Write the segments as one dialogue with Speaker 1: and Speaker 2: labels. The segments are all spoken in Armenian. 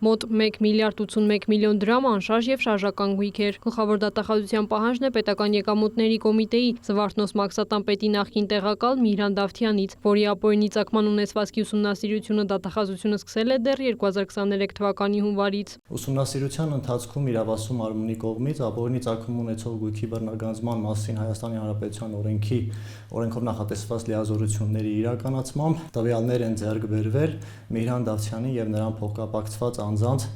Speaker 1: Մոտ 1 միլիարդ 81 միլիոն դրամ անշարժ եւ շարժական գույք էր։ Գլխավոր դատախազության պահանջն է պետական եկամուտների կոմիտեի Զվարթնոց Մաքսատան պետի նախկին տեղակալ Միհրան Դավթյանից, որի ապօրինի ծագման ունեցվածքի ուսումնասիրությունը դատախազությունը սկսել է դեռ 2023 թվականի հունվարից։
Speaker 2: Ուսումնասիրության ընթացքում իրավասու մարմնի կողմից ապօրինի ծագում ունեցող գույքի բռնագանձման մասին Հայաստանի Հանրապետության օրենքով նախատեսված լիազորությունների իրականացմամբ տվյալներ են ձեռք բերվել Միհրան Դավթյանի եւ նրան փոխկապակցված անձանց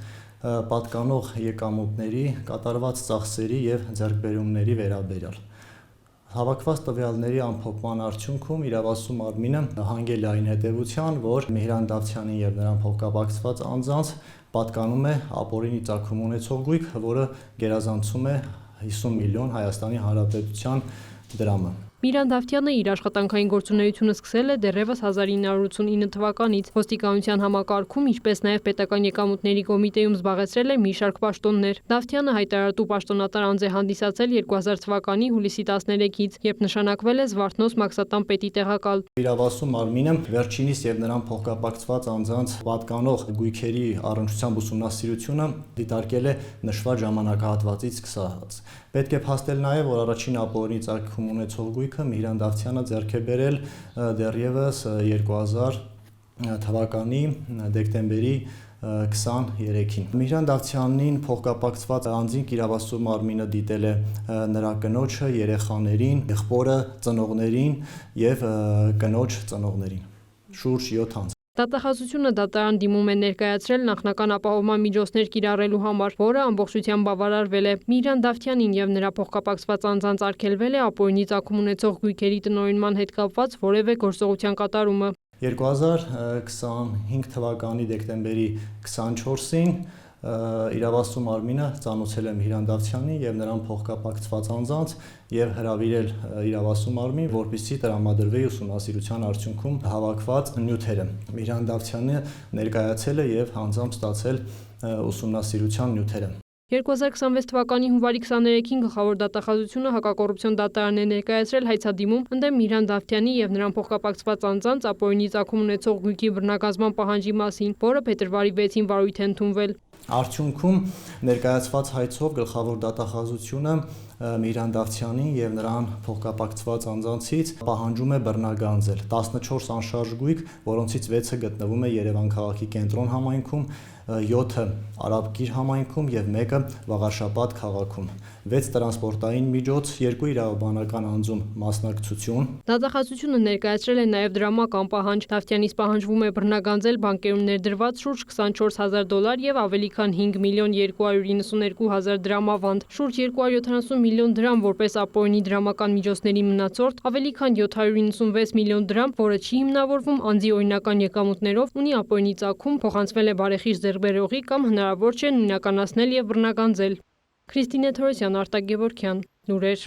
Speaker 2: պատկանող եկամուտների, կատարված ծախսերի եւ ձեռքբերումների վերաբերյալ։ Հավաքված տվյալների ամփոփման արդյունքում իրավասու մարմինը հանգել է այն հետևության, որ Միհրան Դավթյանին եւ նրան փոխկապակցված անձանց պատկանում է ապօրինի ծագում ունեցող գույք, որը գերազանցում է 50 միլիոն Հայաստանի Հանրապետության դրամը։
Speaker 1: Միհրան Դավթյանը իր աշխատանքային գործունեությունը սկսել է դեռևս 1989 թվականից։ Ոստիկանության համակարգում, ինչպես նաև պետական եկամուտների կոմիտեում զբաղեցրել է մի շարք պաշտոններ։ Դավթյանը հայտարարատու պաշտոնատար անձ է հանդիսացել 2000 թվականի հուլիսի 13-ից, երբ նշանակվել է Զվարթնոց Մաքսատան պետի տեղակալ։
Speaker 2: Իրավասու մարմինը վերջինիս եւ նրան փոխկապակցված անձանց պատկանող գույքերի առնչությամբ ուսումնասիրությունը դիտարկել է նշված ժամանակահատվածից սկսած։ Պետք է փաստել նաև, որ առաջին ապօրինի ծագում ունեցող գույքը Միհրան Դավթյանը ձեռք է բերել դեռևս 2000 թվականի դեկտեմբերի 23-ին։ Միհրան Դավթյանին փոխկապակցված անձին իրավասու մարմինը դիտել է նրա կնոջը, երեխաներին, եղբորը, ծնողներին եւ կնոջ ծնողներին։ Շուրջ 7 անձ։
Speaker 1: Դատախազությունը դատարան դիմում է ներկայացրել նախնական ապահովման միջոցներ կիրառելու համար, որը ամբողջությամբ բավարարվել է։ Միհրան Դավթյանին եւ նրա փոխկապակցված անձանց արգելվել է ապօրինի ծագում ունեցող գույքերի տնօրինման հետ կապված որևէ գործողության կատարումը։
Speaker 2: 2025 թվականի դեկտեմբերի 24-ին իրավասու մարմինը ծանոթել է Միհրան Դավթյանին եւ նրան փոխկապակցված անձանց եւ հրավիրել իրավասու մարմին, որպեսզի տրամադրվի ուսումնասիրության արդյունքում հավաքված նյութերը։ Միհրան Դավթյանը ներկայացել է եւ անձամբ ստացել ուսումնասիրության նյութերը։
Speaker 1: 2026 թվականի հունվարի 23-ին գլխավոր դատախազությունը հակակոռուպցիոն դատարան է ներկայացրել հայցադիմում ընդդեմ Միհրան Դավթյանի եւ նրան փոխկապակցված անձանց ապօրինի ծագում ունեցող գույքի բռնագանձման պահանջի մասին, որը փետրվարի 6-ին վարույթ է ընդունվել։
Speaker 2: Արդյունքում ներկայացված հայցով գլխավոր դատախազությունը Միհրան Դավթյանին եւ նրան փոխկապակցված անձանցից պահանջում է բռնագանձել 14 անշարժ գույք, որոնցից 6-ը գտնվում է Երևան քաղաքի կենտրոն համայնքում, 7-ը Արաբկիր համայնքում եւ 1-ը Վաղարշապատ քաղաքում։ 6 տրանսպորտային միջոց, 2 իրավաբանական անձում մասնակցություն։
Speaker 1: Դատախազությունը ներկայացրել է նաև դրամական պահանջ։ Դավթյանից պահանջվում է բռնագանձել բանկերում ներդրված շուրջ $24,000 եւ ավելի քան 5 միլիոն 292 հազար դրամ ավանդ, շուրջ 270 միլիոն դրամ որպես ապօրինի դրամական միջոցների մնացորդ, ավելի քան 796 միլիոն դրամ, որը չի հիմնավորվում անձի օրինական եկամուտներով, ունի ապօրինի ծագում, փոխանցվել է բարեխիղճ ձեռքբերողի կամ հնարավոր չէ նույնականացնել եւ բռնագանձել։ Քրիստինե Թորոսյան, Արտակ Գևորգյան, լուրեր։